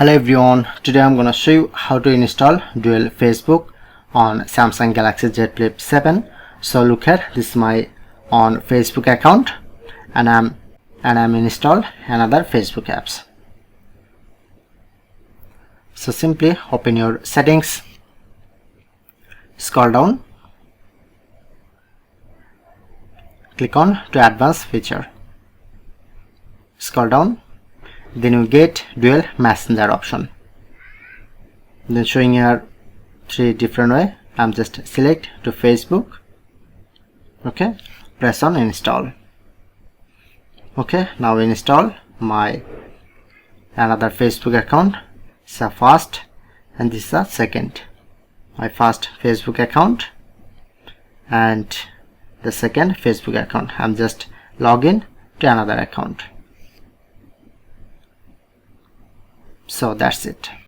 Hello everyone, today I'm gonna show you how to install dual Facebook on Samsung Galaxy Z Flip 7. So look here, this is my on Facebook account and I'm installed another Facebook apps. So simply open your settings, scroll down, click on to advanced feature, scroll down, then you get dual messenger option. Then showing here three different way. I'm just select to Facebook. Okay, press on install. Okay, now install my another Facebook account. It's a first and this is a second. My first Facebook account and the second Facebook account. I'm just login to another account. So that's it.